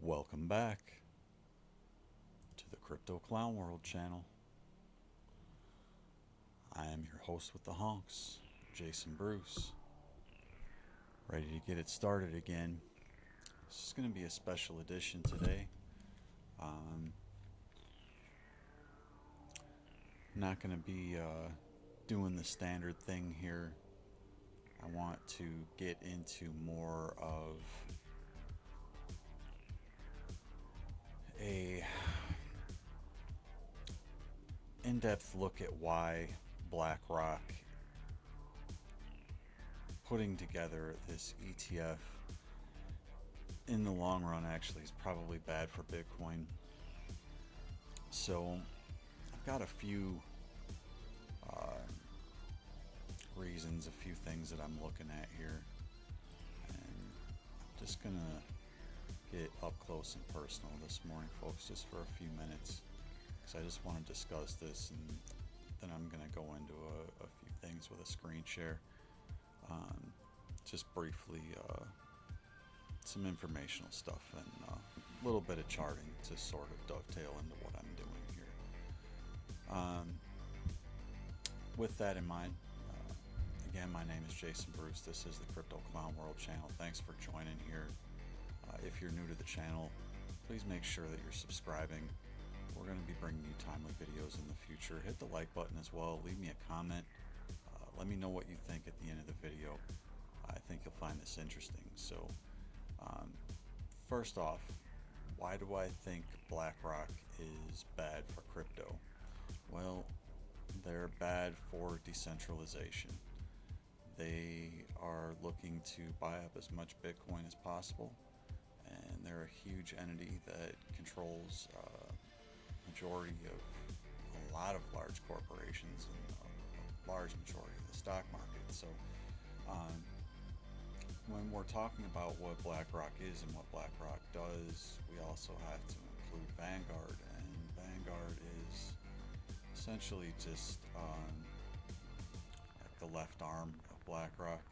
Welcome back to the Crypto Clown World channel. I am your host with the honks, Jason Bruce. Ready to get it started again. This is going to be a special edition today. Not going to be doing the standard thing here. I want to get into more of a in-depth look at why Blackrock putting together this ETF in the long run actually is probably bad for Bitcoin. So I've got a few reasons, a few things that I'm looking at here, and I'm just gonna get up close and personal this morning, folks, just for a few minutes, because I just want to discuss this, and then I'm gonna go into a few things with a screen share. Just briefly, some informational stuff and a little bit of charting to sort of dovetail into what I'm doing here. With that in mind, again, my name is Jason Bruce. This is the Crypto Clown World channel. Thanks for joining here. If you're new to the channel, please make sure that you're subscribing. We're going to be bringing you timely videos in the future. Hit the like button as well. Leave me a comment. Let me know what you think at the end of the video. I think you'll find this interesting. So, first off, why do I think BlackRock is bad for crypto? Well, they're bad for decentralization. They are looking to buy up as much Bitcoin as possible, and they're a huge entity that controls a majority of a lot of large corporations and a large majority of the stock market. So when we're talking about what BlackRock is and what BlackRock does, we also have to include Vanguard, and Vanguard is essentially just like the left arm of BlackRock,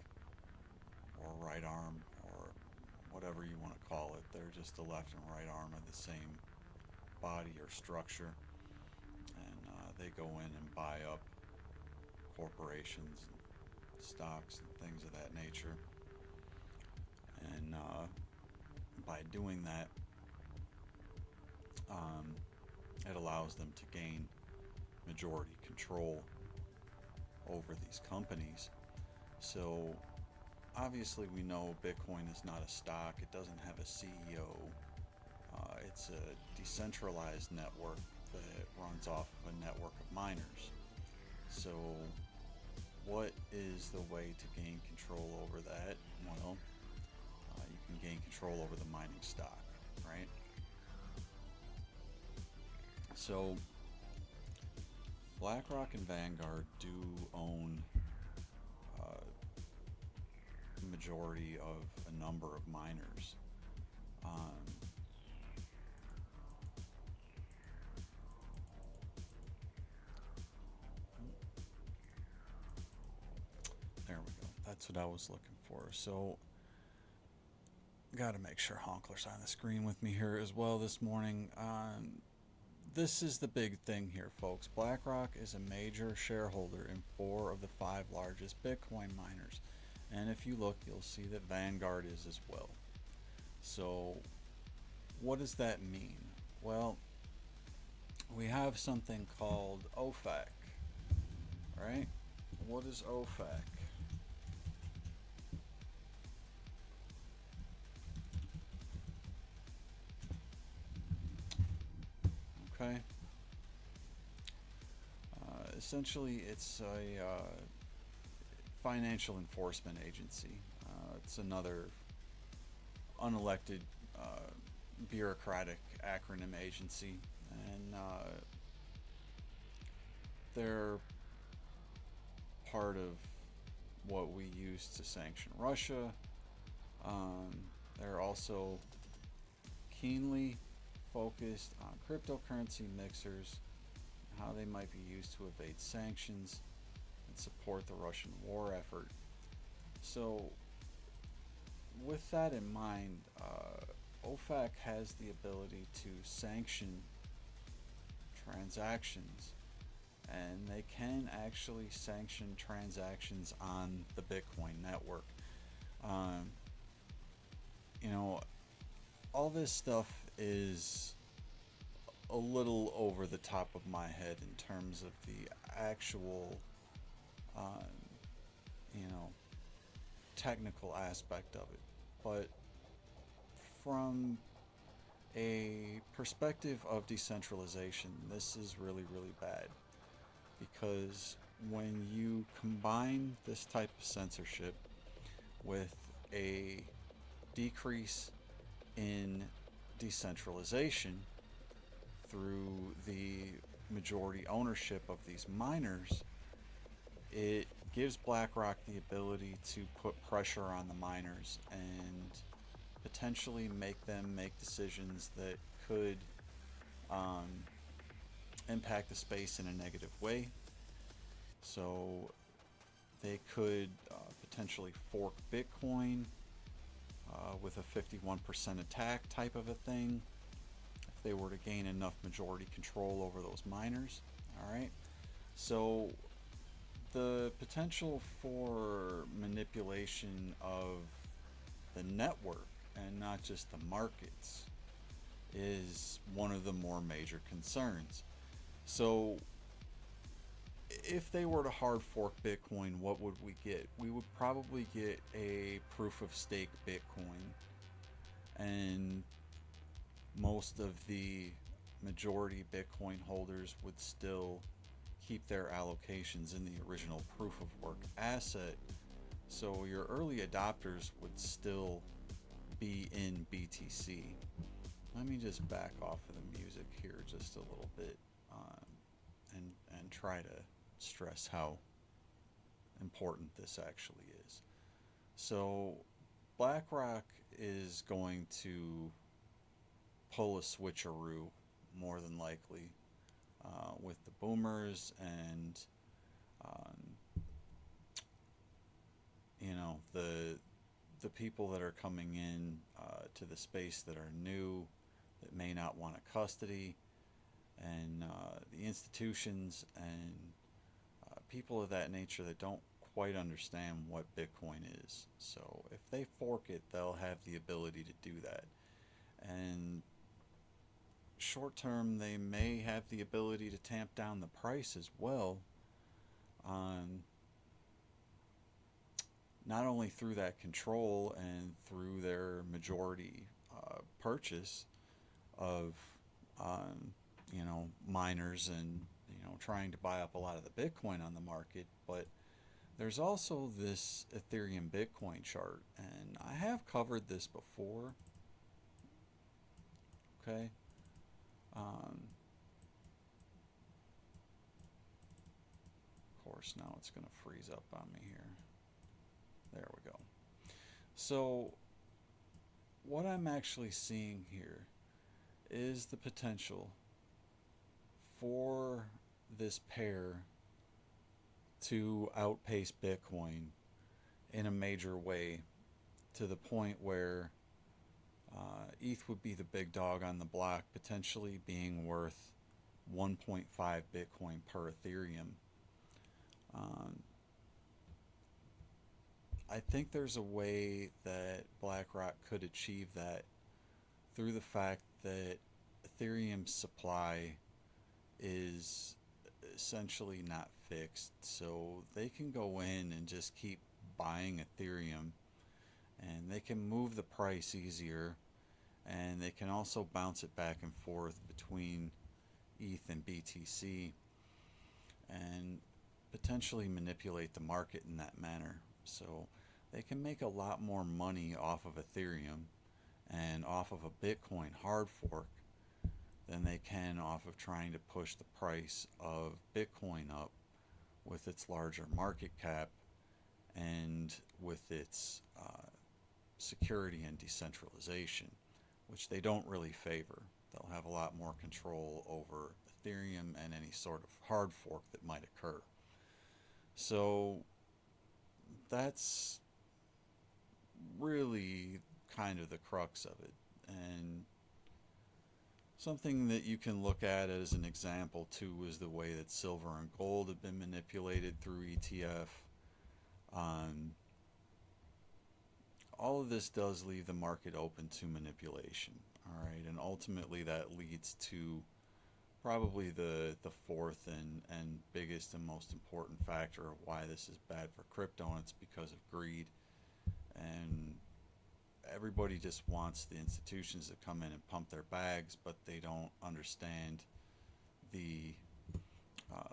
or right arm, or whatever you want to call it. They're just the left and right arm of the same body or structure, and they go in and buy up corporations and stocks and things of that nature. And by doing that, it allows them to gain majority control over these companies. So obviously we know Bitcoin is not a stock. It doesn't have a CEO. It's a decentralized network that runs off of a network of miners. So what is the way to gain control over that? Well, you can gain control over the mining stock, right? So BlackRock and Vanguard do own a majority of a number of miners. There we go. That's what I was looking for. So got to make sure Honkler's on the screen with me here as well this morning. This is the big thing here, folks. BlackRock is a major shareholder in 4 of the 5 largest Bitcoin miners. And if you look, you'll see that Vanguard is as well. So what does that mean? Well, we have something called OFAC, right? What is OFAC? Okay. Essentially, it's a financial enforcement agency. It's another unelected bureaucratic acronym agency, and they're part of what we use to sanction Russia. They're also keenly focused on cryptocurrency mixers, how they might be used to evade sanctions and support the Russian war effort. So with that in mind, OFAC has the ability to sanction transactions, and they can actually sanction transactions on the Bitcoin network. Um, you know, all this stuff is a little over the top of my head in terms of the actual, um, you know, technical aspect of it. But from a perspective of decentralization, this is really, really bad because when you combine this type of censorship with a decrease in decentralization through the majority ownership of these miners, it gives BlackRock the ability to put pressure on the miners and potentially make them make decisions that could um, impact the space in a negative way. So they could potentially fork Bitcoin with a 51% attack type of a thing if they were to gain enough majority control over those miners. All right. So the potential for manipulation of the network and not just the markets is one of the more major concerns. So if they were to hard fork Bitcoin, what would we get? We would probably get a proof of stake Bitcoin, and most of the majority Bitcoin holders would still keep their allocations in the original proof of work asset. So your early adopters would still be in BTC. Let me just back off of the music here just a little bit, and try to stress how important this actually is. So BlackRock is going to pull a switcheroo more than likely with the boomers and um, the people that are coming in to the space that are new, that may not want a custody, and the institutions and people of that nature that don't quite understand what Bitcoin is. So if they fork it, they'll have the ability to do that. And short term, they may have the ability to tamp down the price as well, not only through that control and through their majority purchase of miners and trying to buy up a lot of the Bitcoin on the market, but there's also this Ethereum Bitcoin chart, and I have covered this before. Okay. Of course, now it's going to freeze up on me here. There we go. So what I'm actually seeing here is the potential for this pair to outpace Bitcoin in a major way, to the point where ETH would be the big dog on the block, potentially being worth 1.5 Bitcoin per Ethereum. I think there's a way that BlackRock could achieve that through the fact that Ethereum's supply is essentially not fixed. So they can go in and just keep buying Ethereum, and they can move the price easier, and they can also bounce it back and forth between ETH and BTC and potentially manipulate the market in that manner. So they can make a lot more money off of Ethereum and off of a Bitcoin hard fork than they can off of trying to push the price of Bitcoin up with its larger market cap and with its security and decentralization, which they don't really favor. They'll have a lot more control over Ethereum and any sort of hard fork that might occur. So that's really kind of the crux of it. And something that you can look at as an example too is the way that silver and gold have been manipulated through ETF. All of this does leave the market open to manipulation. All right, and ultimately that leads to probably the fourth and biggest and most important factor of why this is bad for crypto, and it's because of greed. And everybody just wants the institutions to come in and pump their bags, but they don't understand the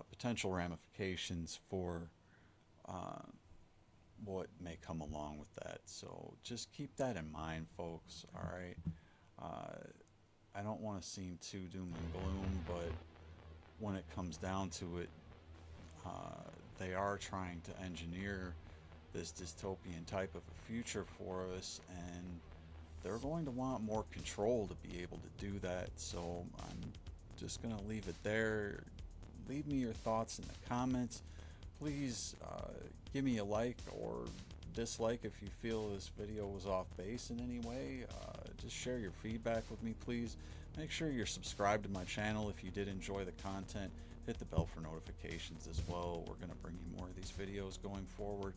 potential ramifications for what may come along with that. So just keep that in mind, folks. All right. I don't want to seem too doom and gloom, but when it comes down to it, they are trying to engineer this dystopian type of a future for us, and they're going to want more control to be able to do that. So I'm just going to leave it there. Leave me your thoughts in the comments. Please give me a like or dislike if you feel this video was off base in any way. Just share your feedback with me, please. Make sure you're subscribed to my channel if you did enjoy the content. Hit the bell for notifications as well. We're going to bring you more of these videos going forward.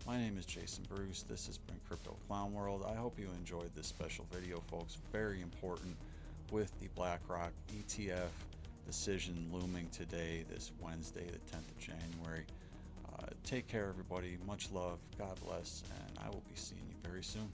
My name is Jason Bruce. This has been Crypto Clown World. I hope you enjoyed this special video, folks. Very important with the Blackrock ETF decision looming today, this Wednesday, the 10th of January. Take care, everybody. Much love. God bless. And I will be seeing you very soon.